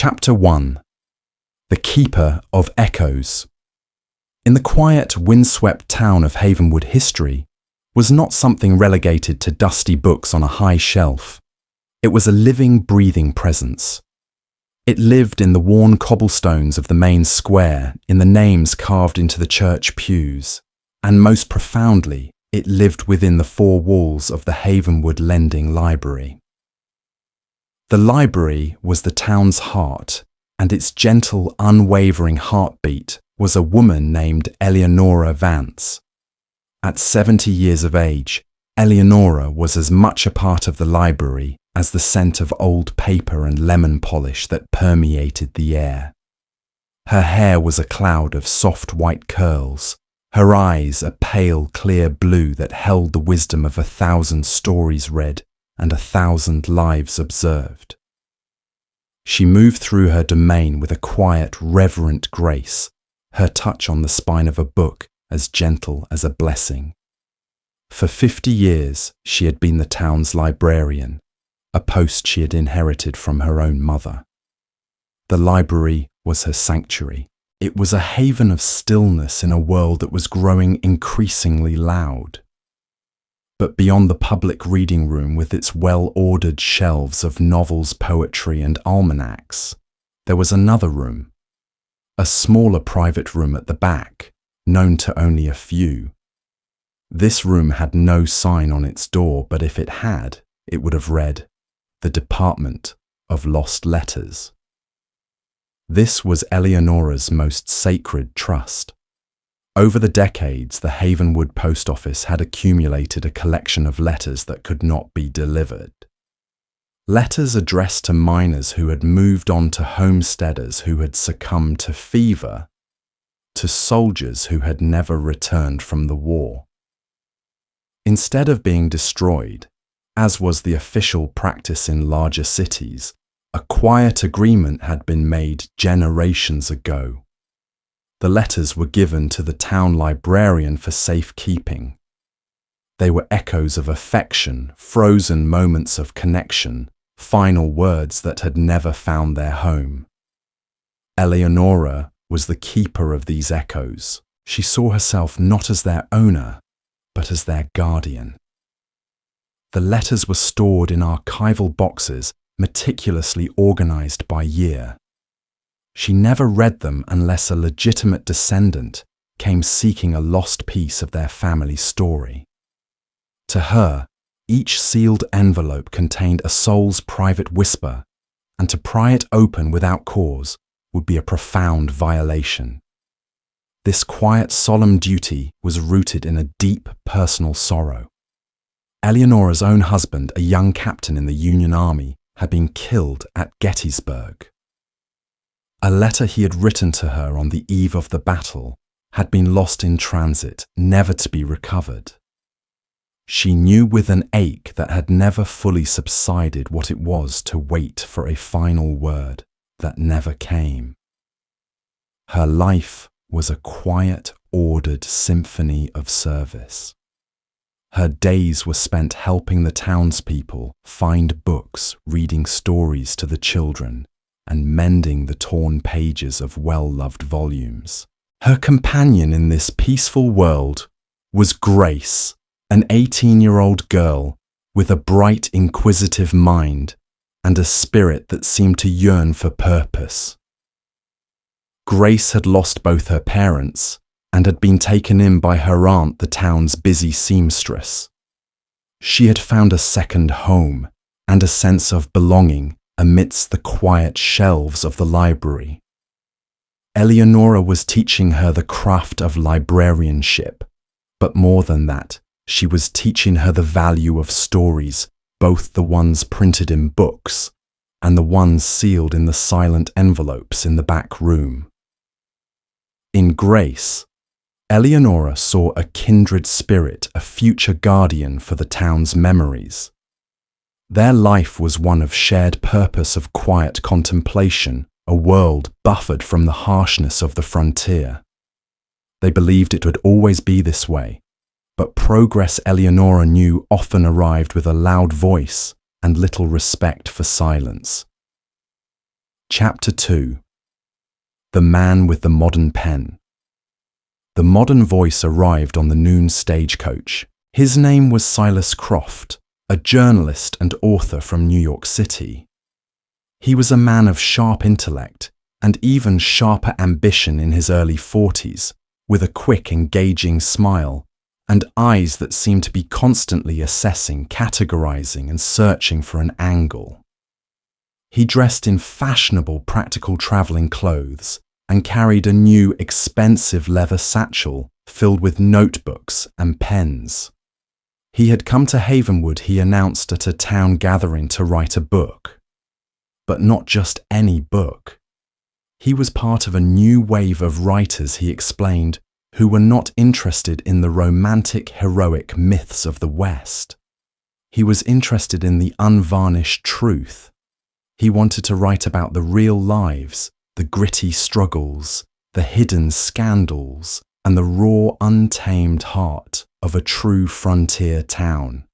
Chapter 1. The Keeper of Echoes. In the quiet, windswept town of Havenwood, history was not something relegated to dusty books on a high shelf. It was a living, breathing presence. It lived in the worn cobblestones of the main square, in the names carved into the church pews, and most profoundly, it lived within the four walls of the Havenwood Lending Library. The library was the town's heart, and its gentle, unwavering heartbeat was a woman named Eleonora Vance. At 70 years of age, Eleonora was as much a part of the library as the scent of old paper and lemon polish that permeated the air. Her hair was a cloud of soft white curls, her eyes a pale, clear blue that held the wisdom of 1,000 stories read and 1,000 lives observed. She moved through her domain with a quiet, reverent grace, her touch on the spine of a book as gentle as a blessing. For 50 years, she had been the town's librarian, a post she had inherited from her own mother. The library was her sanctuary. It was a haven of stillness in a world that was growing increasingly loud. But beyond the public reading room with its well-ordered shelves of novels, poetry, and almanacs, there was another room, a smaller private room at the back, known to only a few. This room had no sign on its door, but if it had, it would have read, "The Department of Lost Letters." This was Eleonora's most sacred trust. Over the decades, the Havenwood post office had accumulated a collection of letters that could not be delivered. Letters addressed to miners who had moved on, to homesteaders who had succumbed to fever, to soldiers who had never returned from the war. Instead of being destroyed, as was the official practice in larger cities, a quiet agreement had been made generations ago. The letters were given to the town librarian for safekeeping. They were echoes of affection, frozen moments of connection, final words that had never found their home. Eleonora was the keeper of these echoes. She saw herself not as their owner, but as their guardian. The letters were stored in archival boxes, meticulously organized by year. She never read them unless a legitimate descendant came seeking a lost piece of their family story. To her, each sealed envelope contained a soul's private whisper, and to pry it open without cause would be a profound violation. This quiet, solemn duty was rooted in a deep personal sorrow. Eleonora's own husband, a young captain in the Union Army, had been killed at Gettysburg. A letter he had written to her on the eve of the battle had been lost in transit, never to be recovered. She knew with an ache that had never fully subsided what it was to wait for a final word that never came. Her life was a quiet, ordered symphony of service. Her days were spent helping the townspeople find books, reading stories to the children, and mending the torn pages of well-loved volumes. Her companion in this peaceful world was Grace, an 18-year-old girl with a bright, inquisitive mind and a spirit that seemed to yearn for purpose. Grace had lost both her parents and had been taken in by her aunt, the town's busy seamstress. She had found a second home and a sense of belonging amidst the quiet shelves of the library. Eleonora was teaching her the craft of librarianship, but more than that, she was teaching her the value of stories, both the ones printed in books and the ones sealed in the silent envelopes in the back room. In Grace, Eleonora saw a kindred spirit, a future guardian for the town's memories. Their life was one of shared purpose, of quiet contemplation, a world buffered from the harshness of the frontier. They believed it would always be this way, but progress, Eleonora knew, often arrived with a loud voice and little respect for silence. Chapter 2. The Man with the Modern Pen. The modern voice arrived on the noon stagecoach. His name was Silas Croft, a journalist and author from New York City. He was a man of sharp intellect and even sharper ambition in his early 40s, with a quick, engaging smile and eyes that seemed to be constantly assessing, categorizing, and searching for an angle. He dressed in fashionable, practical traveling clothes and carried a new, expensive leather satchel filled with notebooks and pens. He had come to Havenwood, he announced at a town gathering, to write a book. But not just any book. He was part of a new wave of writers, he explained, who were not interested in the romantic, heroic myths of the West. He was interested in the unvarnished truth. He wanted to write about the real lives, the gritty struggles, the hidden scandals, and the raw, untamed heart of a true frontier town.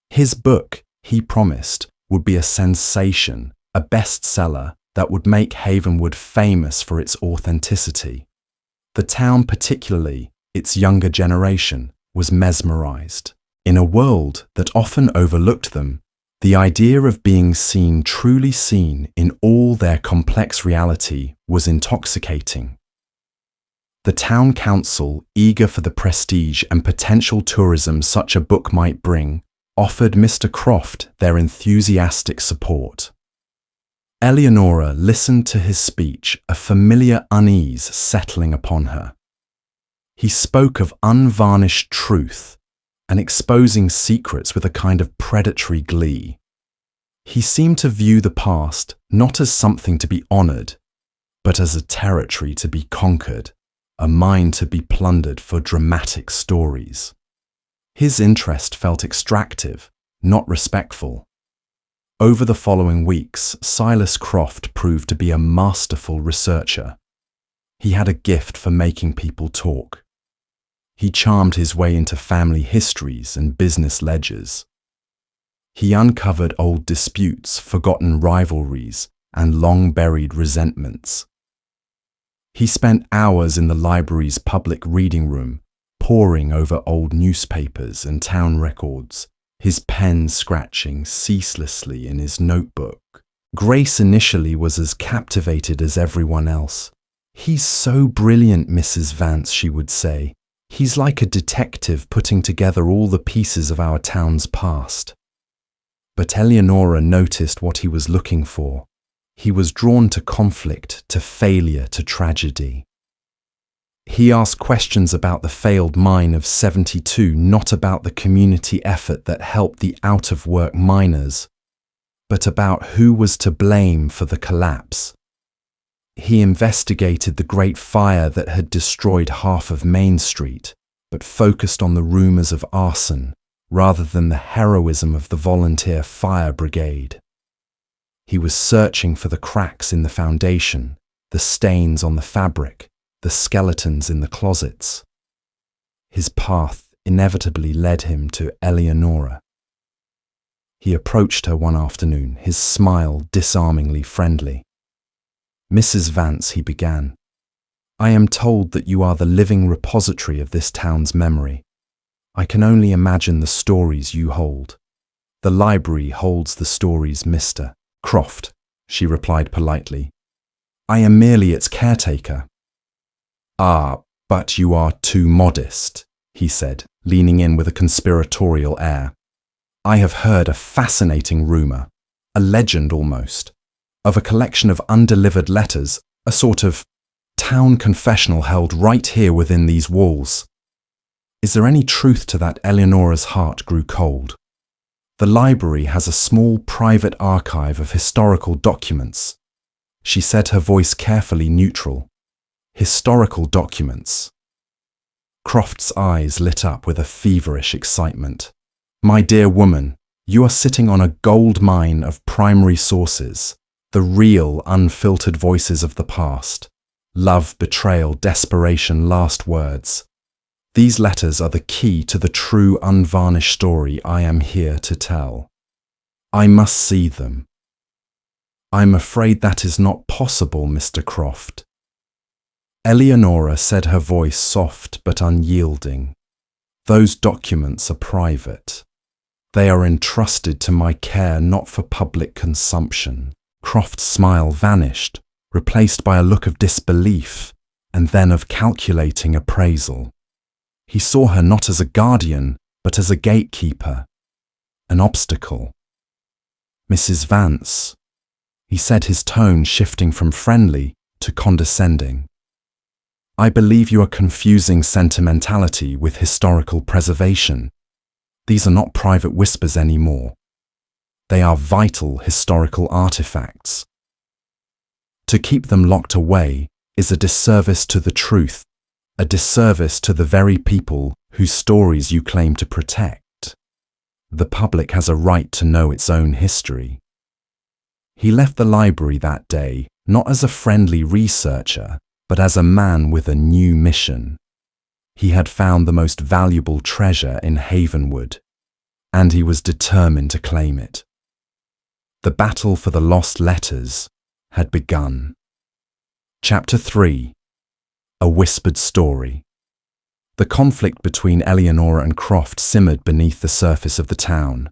His book, he promised, would be a sensation, a bestseller that would make Havenwood famous for its authenticity. The town, particularly its younger generation, was mesmerized. In a world that often overlooked them, the idea of being seen, truly seen, in all their complex reality was intoxicating. The town council, eager for the prestige and potential tourism such a book might bring, offered Mr. Croft their enthusiastic support. Eleonora listened to his speech, a familiar unease settling upon her. He spoke of unvarnished truth and exposing secrets with a kind of predatory glee. He seemed to view the past not as something to be honored, but as a territory to be conquered, a mine to be plundered for dramatic stories. His interest felt extractive, not respectful. Over the following weeks, Silas Croft proved to be a masterful researcher. He had a gift for making people talk. He charmed his way into family histories and business ledgers. He uncovered old disputes, forgotten rivalries, and long-buried resentments. He spent hours in the library's public reading room, poring over old newspapers and town records, his pen scratching ceaselessly in his notebook. Grace initially was as captivated as everyone else. "He's so brilliant, Mrs. Vance," she would say. "He's like a detective putting together all the pieces of our town's past." But Eleonora noticed what he was looking for. He was drawn to conflict, to failure, to tragedy. He asked questions about the failed mine of 72, not about the community effort that helped the out-of-work miners, but about who was to blame for the collapse. He investigated the Great Fire that had destroyed half of Main Street, but focused on the rumors of arson rather than the heroism of the volunteer fire brigade. He was searching for the cracks in the foundation, the stains on the fabric, the skeletons in the closets. His path inevitably led him to Eleonora. He approached her one afternoon, his smile disarmingly friendly. "Mrs. Vance," he began, "I am told that you are the living repository of this town's memory. I can only imagine the stories you hold." "The library holds the stories, Mr. Croft," she replied politely. "I am merely its caretaker." "Ah, but you are too modest," he said, leaning in with a conspiratorial air. "I have heard a fascinating rumor, a legend almost, of a collection of undelivered letters, a sort of town confessional held right here within these walls. Is there any truth to that?" Eleonora's heart grew cold. "The library has a small private archive of historical documents." She said, her voice carefully neutral. "Historical documents." Croft's eyes lit up with a feverish excitement. "My dear woman, you are sitting on a gold mine of primary sources. The real, unfiltered voices of the past. Love, betrayal, desperation, last words. These letters are the key to the true, unvarnished story I am here to tell. I must see them. I'm afraid that is not possible, Mr. Croft. Eleonora said, her voice soft but unyielding. Those documents are private. They are entrusted to my care, not for public consumption. Croft's smile vanished, replaced by a look of disbelief and then of calculating appraisal. He saw her not as a guardian, but as a gatekeeper, an obstacle. Mrs. Vance, he said, his tone shifting from friendly to condescending. I believe you are confusing sentimentality with historical preservation. These are not private whispers anymore. They are vital historical artifacts. To keep them locked away is a disservice to the truth, a disservice to the very people whose stories you claim to protect. The public has a right to know its own history. He left the library that day not as a friendly researcher, but as a man with a new mission. He had found the most valuable treasure in Havenwood, and he was determined to claim it. The battle for the lost letters had begun. Chapter 3. A Whispered Story. The conflict between Eleonora and Croft simmered beneath the surface of the town.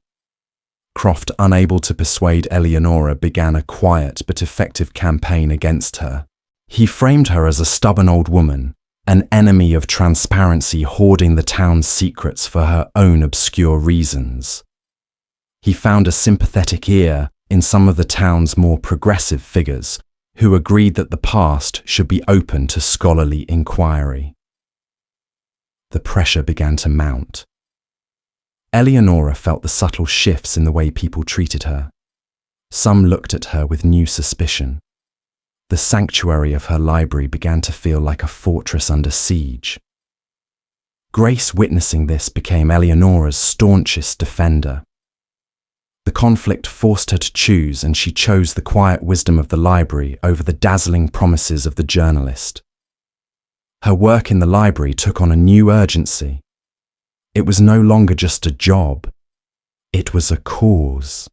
Croft, unable to persuade Eleonora, began a quiet but effective campaign against her. He framed her as a stubborn old woman, an enemy of transparency hoarding the town's secrets for her own obscure reasons. He found a sympathetic ear in some of the town's more progressive figures, who agreed that the past should be open to scholarly inquiry. The pressure began to mount. Eleonora felt the subtle shifts in the way people treated her. Some looked at her with new suspicion. The sanctuary of her library began to feel like a fortress under siege. Grace, witnessing this, became Eleonora's staunchest defender. The conflict forced her to choose, and she chose the quiet wisdom of the library over the dazzling promises of the journalist. Her work in the library took on a new urgency. It was no longer just a job. It was a cause.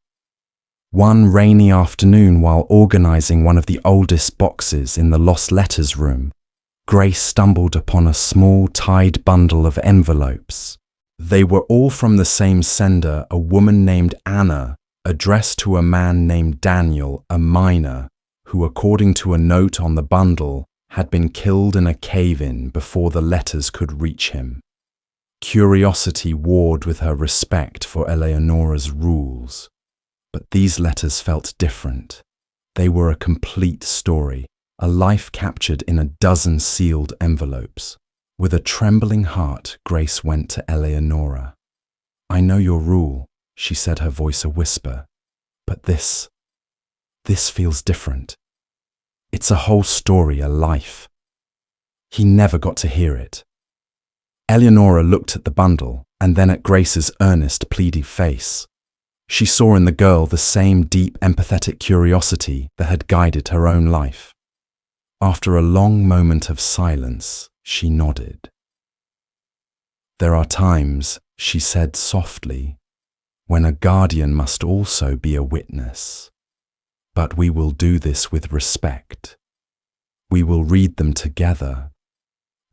One rainy afternoon, while organizing one of the oldest boxes in the lost letters room, Grace stumbled upon a small tied bundle of envelopes. They were all from the same sender, a woman named Anna, addressed to a man named Daniel, a miner, who, according to a note on the bundle, had been killed in a cave-in before the letters could reach him. Curiosity warred with her respect for Eleonora's rules. But these letters felt different. They were a complete story, a life captured in a dozen sealed envelopes. With a trembling heart, Grace went to Eleonora. I know your rule, she said, her voice a whisper, but this feels different. It's a whole story, a life. He never got to hear it. Eleonora looked at the bundle and then at Grace's earnest, pleading face. She saw in the girl the same deep, empathetic curiosity that had guided her own life. After a long moment of silence, she nodded. There are times, she said softly, when a guardian must also be a witness. But we will do this with respect. We will read them together,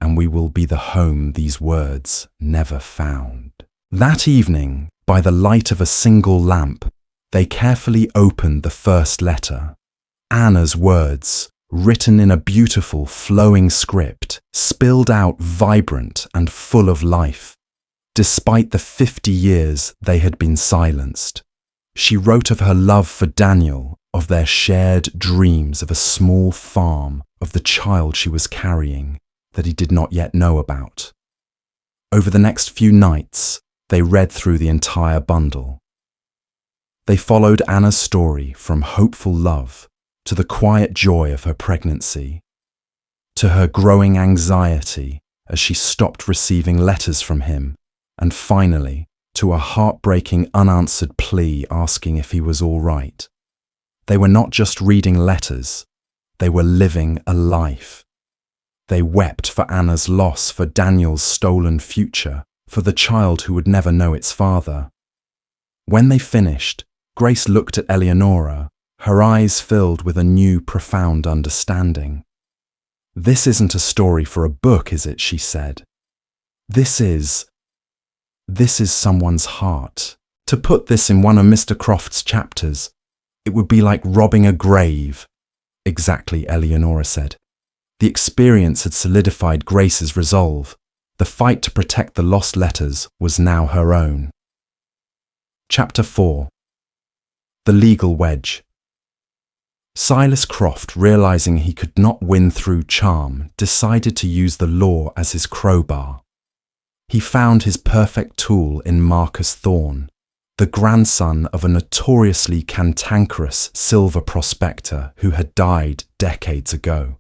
and we will be the home these words never found. That evening, by the light of a single lamp, they carefully opened the first letter. Anna's words, written in a beautiful, flowing script, spilled out vibrant and full of life. Despite the 50 years they had been silenced, she wrote of her love for Daniel, of their shared dreams of a small farm, of the child she was carrying that he did not yet know about. Over the next few nights, they read through the entire bundle. They followed Anna's story from hopeful love to the quiet joy of her pregnancy, to her growing anxiety as she stopped receiving letters from him, and finally to a heartbreaking unanswered plea asking if he was all right. They were not just reading letters, they were living a life. They wept for Anna's loss, for Daniel's stolen future, for the child who would never know its father. When they finished, Grace looked at Eleonora, her eyes filled with a new, profound understanding. "This isn't a story for a book, is it?" she said. This is someone's heart. To put this in one of Mr. Croft's chapters, it would be like robbing a grave." "Exactly," Eleonora said. The experience had solidified Grace's resolve. The fight to protect the lost letters was now her own. Chapter 4. The Legal Wedge. Silas Croft, realizing he could not win through charm, decided to use the law as his crowbar. He found his perfect tool in Marcus Thorne, the grandson of a notoriously cantankerous silver prospector who had died decades ago.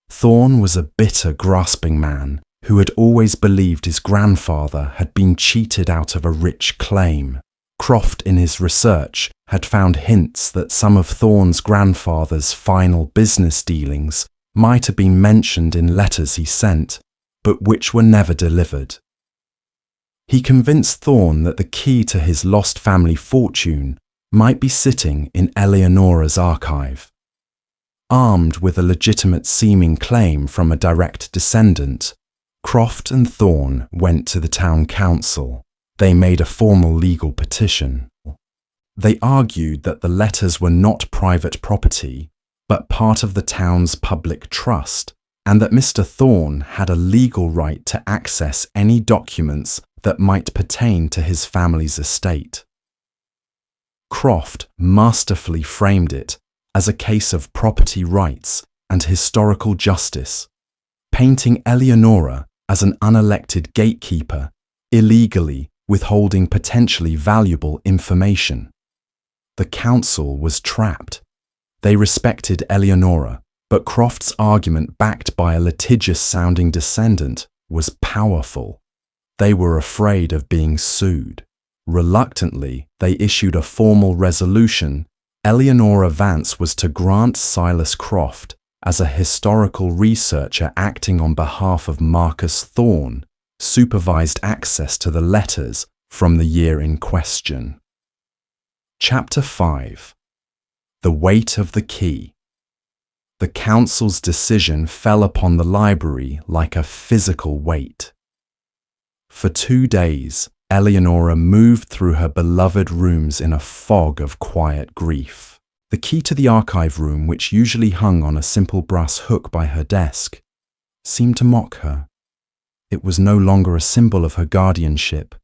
Thorne was a bitter, grasping man who had always believed his grandfather had been cheated out of a rich claim. Croft, in his research, had found hints that some of Thorne's grandfather's final business dealings might have been mentioned in letters he sent, but which were never delivered. He convinced Thorne that the key to his lost family fortune might be sitting in Eleonora's archive. Armed with a legitimate seeming claim from a direct descendant, Croft and Thorne went to the town council. They made a formal legal petition. They argued that the letters were not private property, but part of the town's public trust, and that Mr. Thorne had a legal right to access any documents that might pertain to his family's estate. Croft masterfully framed it as a case of property rights and historical justice, painting Eleonora as an unelected gatekeeper, illegally withholding potentially valuable information. The council was trapped. They respected Eleonora, but Croft's argument, backed by a litigious-sounding descendant, was powerful. They were afraid of being sued. Reluctantly, they issued a formal resolution. Eleonora Vance was to grant Silas Croft, as a historical researcher acting on behalf of Marcus Thorne, supervised access to the letters from the year in question. Chapter 5. The Weight of the Key. The council's decision fell upon the library like a physical weight. For 2 days, Eleonora moved through her beloved rooms in a fog of quiet grief. The key to the archive room, which usually hung on a simple brass hook by her desk, seemed to mock her. It was no longer a symbol of her guardianship,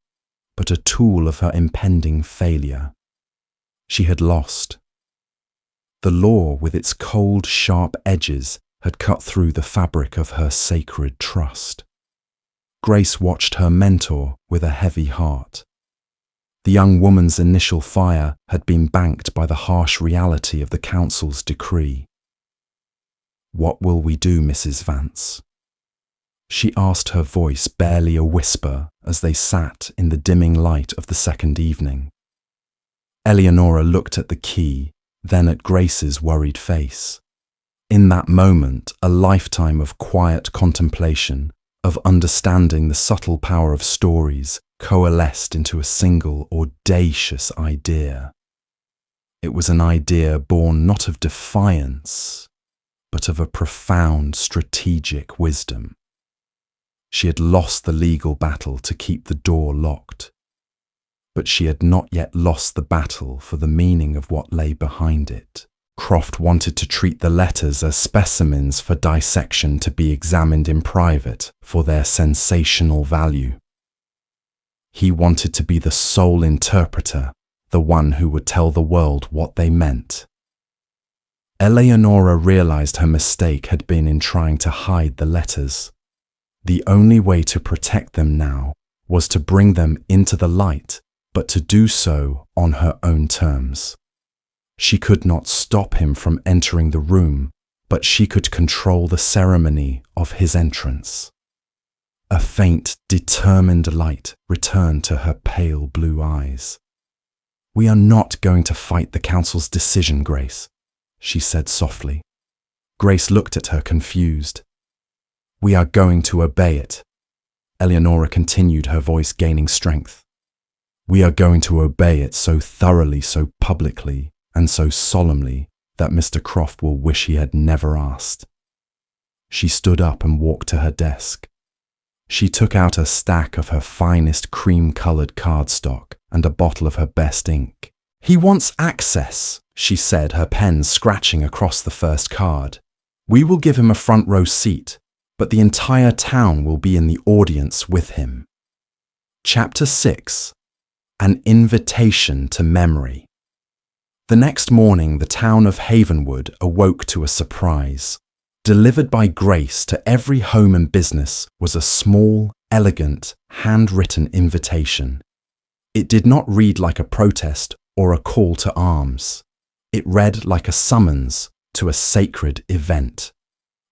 but a tool of her impending failure. She had lost. The law, with its cold, sharp edges, had cut through the fabric of her sacred trust. Grace watched her mentor with a heavy heart. The young woman's initial fire had been banked by the harsh reality of the council's decree. "What will we do, Mrs. Vance?" she asked, her voice barely a whisper as they sat in the dimming light of the second evening. Eleonora looked at the key, then at Grace's worried face. In that moment, a lifetime of quiet contemplation, of understanding the subtle power of stories, coalesced into a single audacious idea. It was an idea born not of defiance, but of a profound strategic wisdom. She had lost the legal battle to keep the door locked, but she had not yet lost the battle for the meaning of what lay behind it. Croft wanted to treat the letters as specimens for dissection to be examined in private for their sensational value. He wanted to be the sole interpreter, the one who would tell the world what they meant. Eleonora realized her mistake had been in trying to hide the letters. The only way to protect them now was to bring them into the light, but to do so on her own terms. She could not stop him from entering the room, but she could control the ceremony of his entrance. A faint, determined light returned to her pale blue eyes. "We are not going to fight the council's decision, Grace," she said softly. Grace looked at her confused. "We are going to obey it," Eleonora continued, her voice gaining strength. "We are going to obey it so thoroughly, so publicly, and so solemnly that Mr. Croft will wish he had never asked. She stood up and walked to her desk. She took out a stack of her finest cream-coloured cardstock and a bottle of her best ink. "He wants access," she said, her pen scratching across the first card. "We will give him a front row seat, but the entire town will be in the audience with him." Chapter 6. An Invitation to Memory. The next morning, the town of Havenwood awoke to a surprise. Delivered by Grace to every home and business was a small, elegant, handwritten invitation. It did not read like a protest or a call to arms. It read like a summons to a sacred event.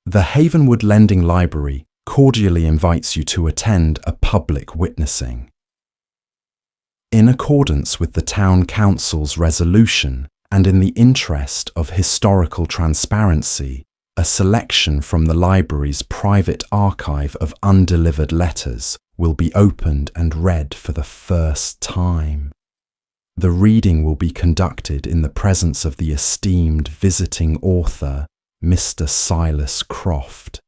The Havenwood Lending Library cordially invites you to attend a public witnessing. In accordance with the Town Council's resolution and in the interest of historical transparency, a selection from the library's private archive of undelivered letters will be opened and read for the first time. The reading will be conducted in the presence of the esteemed visiting author, Mr. Silas Croft.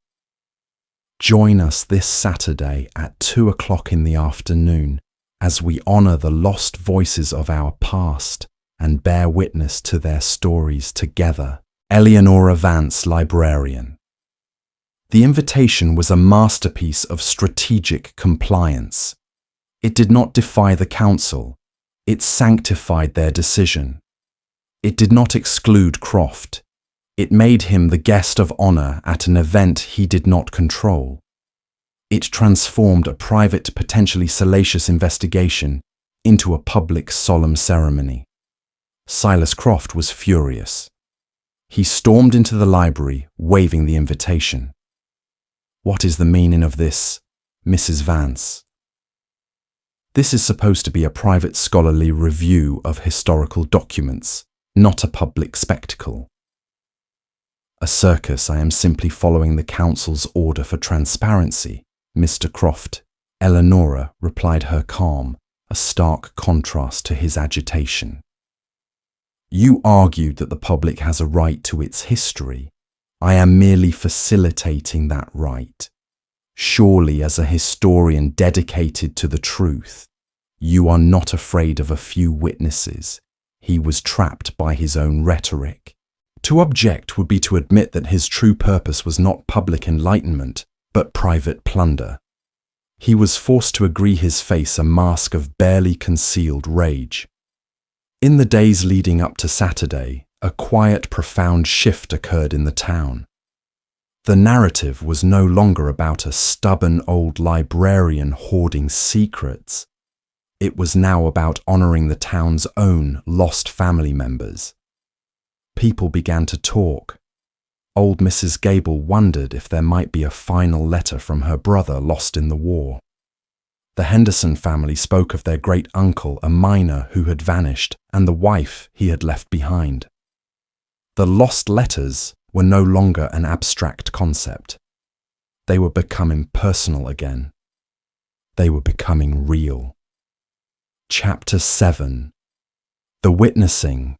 Join us this Saturday at 2 o'clock in the afternoon as we honour the lost voices of our past and bear witness to their stories together. Eleonora Vance, librarian. The invitation was a masterpiece of strategic compliance. It did not defy the council. It sanctified their decision. It did not exclude Croft. It made him the guest of honour at an event he did not control. It transformed a private, potentially salacious investigation into a public, solemn ceremony. Silas Croft was furious. He stormed into the library, waving the invitation. "What is the meaning of this, Mrs. Vance?" "This is supposed to be a private scholarly review of historical documents, not a public spectacle." "A circus. I am simply following the council's order for transparency, Mr. Croft," Eleonora replied, her calm, a stark contrast to his agitation. "You argued that the public has a right to its history. I am merely facilitating that right. Surely, as a historian dedicated to the truth, you are not afraid of a few witnesses." He was trapped by his own rhetoric. To object would be to admit that his true purpose was not public enlightenment, but private plunder. He was forced to agree, his face a mask of barely concealed rage. In the days leading up to Saturday, a quiet, profound shift occurred in the town. The narrative was no longer about a stubborn old librarian hoarding secrets. It was now about honouring the town's own lost family members. People began to talk. Old Mrs. Gable wondered if there might be a final letter from her brother lost in the war. The Henderson family spoke of their great-uncle, a miner who had vanished, and the wife he had left behind. The lost letters were no longer an abstract concept. They were becoming personal again. They were becoming real. Chapter 7. The Witnessing.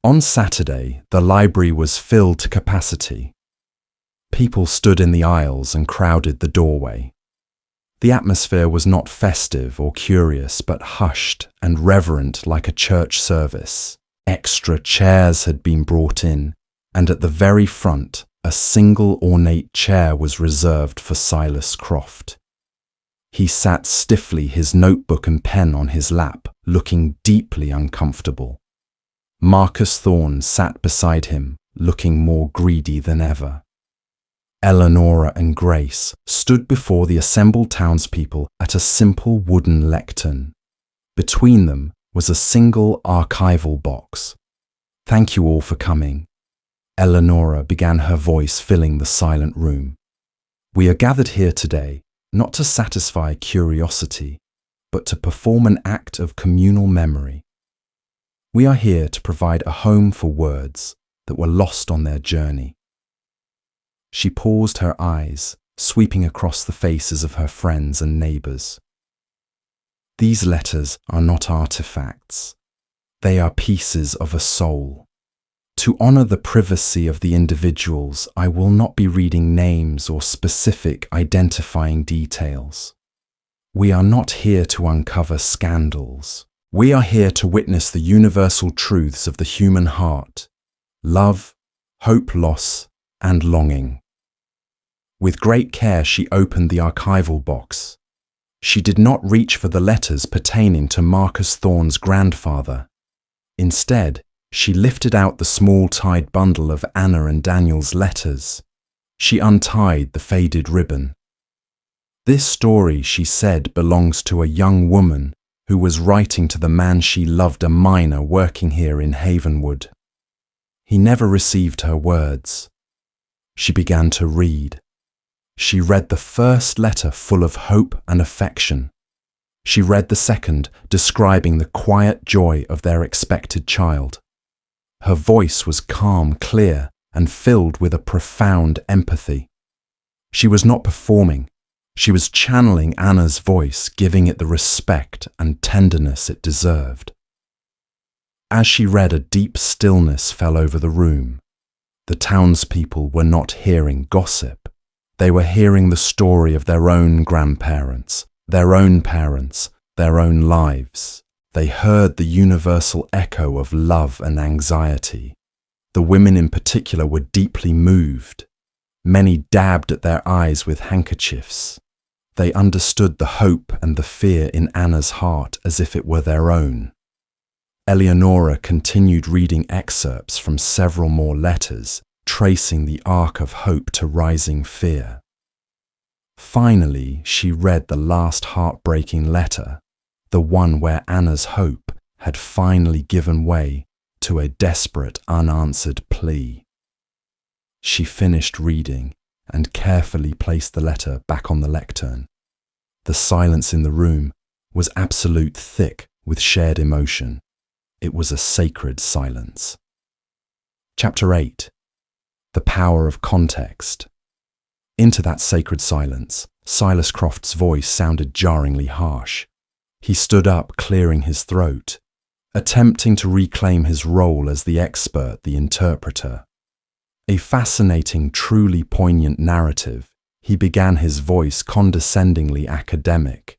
On Saturday, the library was filled to capacity. People stood in the aisles and crowded the doorway. The atmosphere was not festive or curious, but hushed and reverent like a church service. Extra chairs had been brought in, and at the very front, a single ornate chair was reserved for Silas Croft. He sat stiffly, his notebook and pen on his lap, looking deeply uncomfortable. Marcus Thorne sat beside him, looking more greedy than ever. Eleonora and Grace stood before the assembled townspeople at a simple wooden lectern. Between them was a single archival box. "Thank you all for coming," Eleonora began, her voice filling the silent room. "We are gathered here today not to satisfy curiosity, but to perform an act of communal memory. We are here to provide a home for words that were lost on their journey." She paused, her eyes sweeping across the faces of her friends and neighbours. "These letters are not artifacts. They are pieces of a soul. To honor the privacy of the individuals, I will not be reading names or specific identifying details. We are not here to uncover scandals. We are here to witness the universal truths of the human heart: love, hope, loss, and longing. With great care, she opened the archival box. She did not reach for the letters pertaining to Marcus Thorne's grandfather. Instead, she lifted out the small-tied bundle of Anna and Daniel's letters. She untied the faded ribbon. This story, she said, belongs to a young woman who was writing to the man she loved, a miner working here in Havenwood. He never received her words. She began to read. She read the first letter full of hope and affection. She read the second, describing the quiet joy of their expected child. Her voice was calm, clear, and filled with a profound empathy. She was not performing. She was channeling Anna's voice, giving it the respect and tenderness it deserved. As she read, a deep stillness fell over the room. The townspeople were not hearing gossip. They were hearing the story of their own grandparents, their own parents, their own lives. They heard the universal echo of love and anxiety. The women in particular were deeply moved. Many dabbed at their eyes with handkerchiefs. They understood the hope and the fear in Anna's heart as if it were their own. Eleonora continued reading excerpts from several more letters, tracing the arc of hope to rising fear. Finally, she read the last heartbreaking letter, the one where Anna's hope had finally given way to a desperate, unanswered plea. She finished reading and carefully placed the letter back on the lectern. The silence in the room was absolute, thick with shared emotion. It was a sacred silence. Chapter 8. The Power of Context. Into that sacred silence, Silas Croft's voice sounded jarringly harsh. He stood up, clearing his throat, attempting to reclaim his role as the expert, the interpreter. A fascinating, truly poignant narrative, he began, his voice condescendingly academic.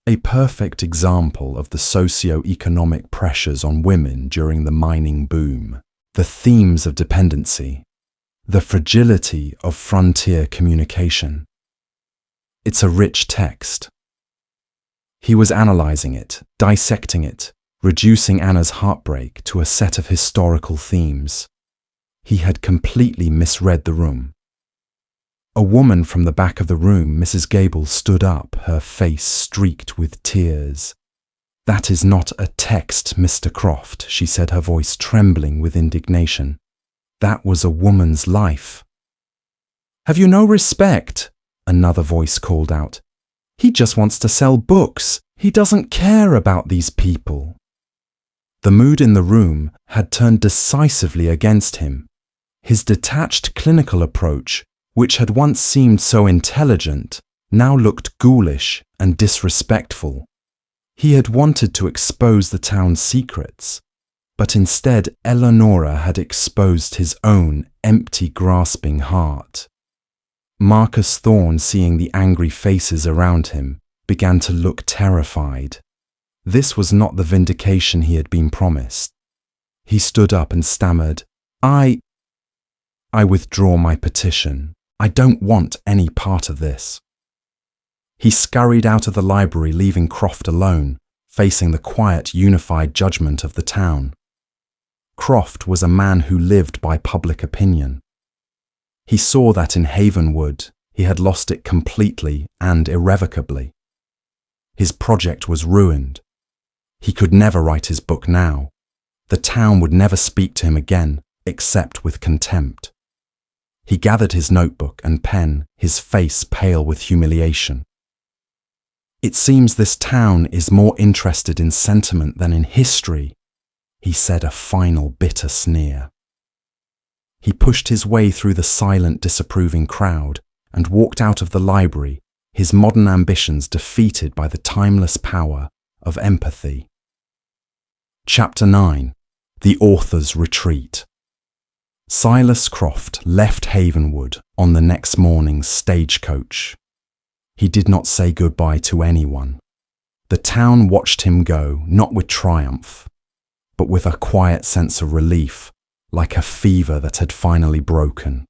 A perfect example of the socio-economic pressures on women during the mining boom, the themes of dependency, the fragility of frontier communication. It's a rich text. He was analyzing it, dissecting it, reducing Anna's heartbreak to a set of historical themes. He had completely misread the room. A woman from the back of the room, Mrs. Gable, stood up, her face streaked with tears. "That is not a text, Mr. Croft," she said, her voice trembling with indignation. "That was a woman's life." "Have you no respect?" another voice called out. "He just wants to sell books. He doesn't care about these people." The mood in the room had turned decisively against him. His detached clinical approach, which had once seemed so intelligent, now looked ghoulish and disrespectful. He had wanted to expose the town's secrets, but instead Eleonora had exposed his own empty, grasping heart. Marcus Thorne, seeing the angry faces around him, began to look terrified. This was not the vindication he had been promised. He stood up and stammered, I withdraw my petition. I don't want any part of this." He scurried out of the library, leaving Croft alone, facing the quiet, unified judgment of the town. Croft was a man who lived by public opinion. He saw that in Havenwood he had lost it completely and irrevocably. His project was ruined. He could never write his book now. The town would never speak to him again, except with contempt. He gathered his notebook and pen, his face pale with humiliation. "It seems this town is more interested in sentiment than in history," he said, a final bitter sneer. He pushed his way through the silent, disapproving crowd and walked out of the library, his modern ambitions defeated by the timeless power of empathy. Chapter 9. The Author's Retreat. Silas Croft left Havenwood on the next morning's stagecoach. He did not say goodbye to anyone. The town watched him go, not with triumph, but with a quiet sense of relief, like a fever that had finally broken.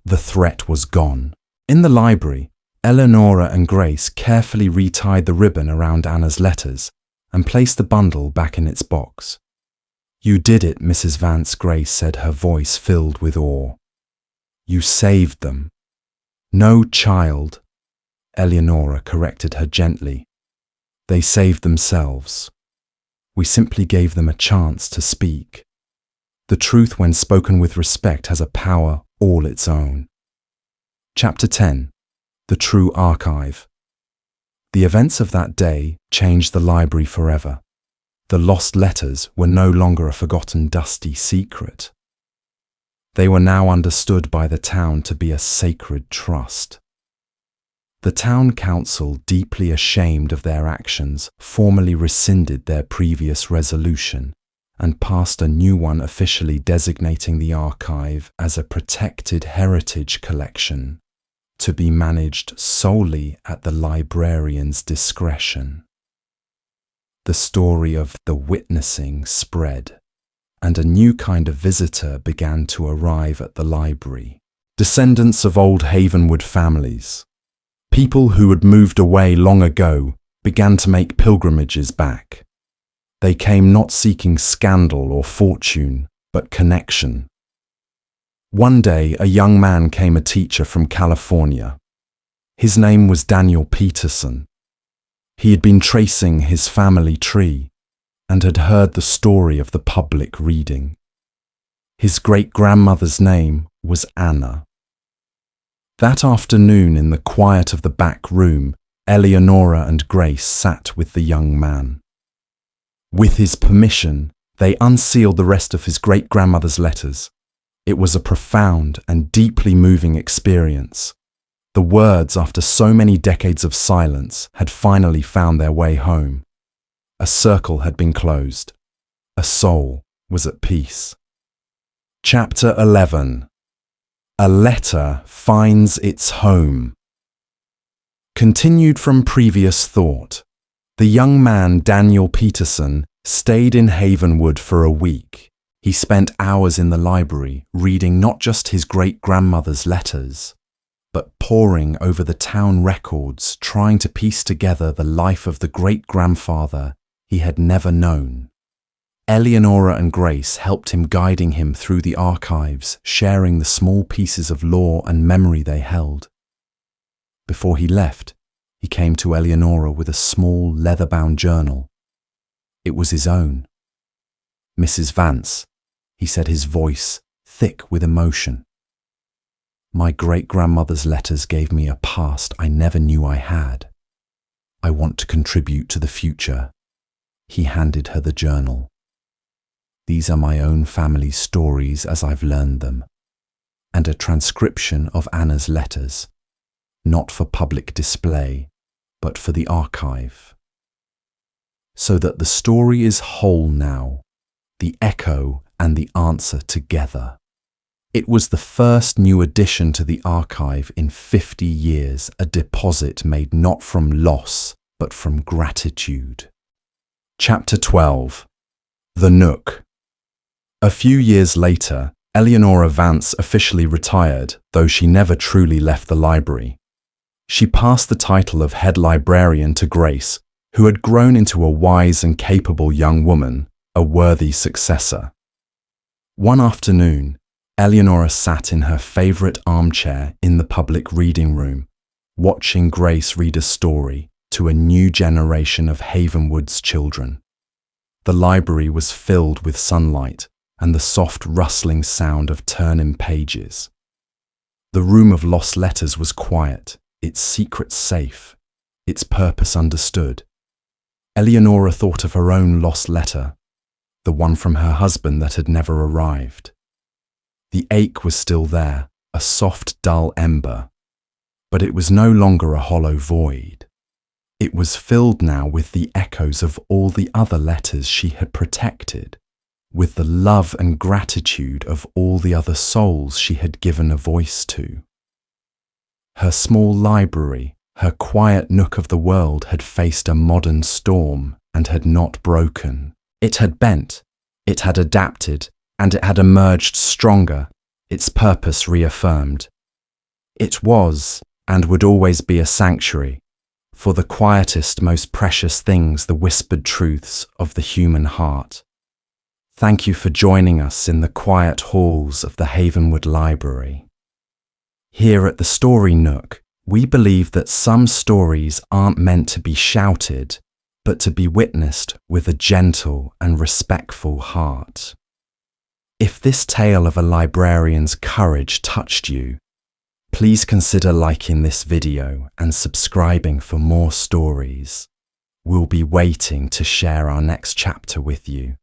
The threat was gone. In the library, Eleonora and Grace carefully retied the ribbon around Anna's letters and placed the bundle back in its box. "You did it, Mrs. Vance," Grace said, her voice filled with awe. "You saved them." "No, child," Eleonora corrected her gently. "They saved themselves. We simply gave them a chance to speak. The truth, when spoken with respect, has a power all its own." Chapter 10. The True Archive. The events of that day changed the library forever. The lost letters were no longer a forgotten dusty secret. They were now understood by the town to be a sacred trust. The town council, deeply ashamed of their actions, formally rescinded their previous resolution and passed a new one officially designating the archive as a protected heritage collection to be managed solely at the librarian's discretion. The story of the witnessing spread, and a new kind of visitor began to arrive at the library. Descendants of old Havenwood families, people who had moved away long ago, began to make pilgrimages back. They came not seeking scandal or fortune, but connection. One day, a young man came, a teacher from California. His name was Daniel Peterson. He had been tracing his family tree and had heard the story of the public reading. His great-grandmother's name was Anna. That afternoon, in the quiet of the back room, Eleonora and Grace sat with the young man. With his permission, they unsealed the rest of his great-grandmother's letters. It was a profound and deeply moving experience. The words, after so many decades of silence, had finally found their way home. A circle had been closed. A soul was at peace. Chapter 11. A letter finds its home. Continued from previous thought, the young man Daniel Peterson stayed in Havenwood for a week. He spent hours in the library reading not just his great-grandmother's letters, but poring over the town records, trying to piece together the life of the great-grandfather he had never known. Eleonora and Grace helped him, guiding him through the archives, sharing the small pieces of lore and memory they held. Before he left, he came to Eleonora with a small leather-bound journal. It was his own. "Mrs. Vance," he said, his voice thick with emotion. "My great-grandmother's letters gave me a past I never knew I had. I want to contribute to the future." He handed her the journal. "These are my own family's stories as I've learned them, and a transcription of Anna's letters, not for public display, but for the archive. So that the story is whole now, the echo and the answer together." It was the first new addition to the archive in 50 years, a deposit made not from loss, but from gratitude. Chapter 12. The Nook. A few years later, Eleonora Vance officially retired, though she never truly left the library. She passed the title of head librarian to Grace, who had grown into a wise and capable young woman, a worthy successor. One afternoon, Eleonora sat in her favourite armchair in the public reading room, watching Grace read a story to a new generation of Havenwood's children. The library was filled with sunlight and the soft rustling sound of turning pages. The room of lost letters was quiet, its secret safe, its purpose understood. Eleonora thought of her own lost letter, the one from her husband that had never arrived. The ache was still there, a soft, dull ember, but it was no longer a hollow void. It was filled now with the echoes of all the other letters she had protected, with the love and gratitude of all the other souls she had given a voice to. Her small library, her quiet nook of the world, had faced a modern storm and had not broken. It had bent, it had adapted, and it had emerged stronger, its purpose reaffirmed. It was, and would always be, a sanctuary for the quietest, most precious things, the whispered truths of the human heart. Thank you for joining us in the quiet halls of the Havenwood Library. Here at the Story Nook, we believe that some stories aren't meant to be shouted, but to be witnessed with a gentle and respectful heart. If this tale of a librarian's courage touched you, please consider liking this video and subscribing for more stories. We'll be waiting to share our next chapter with you.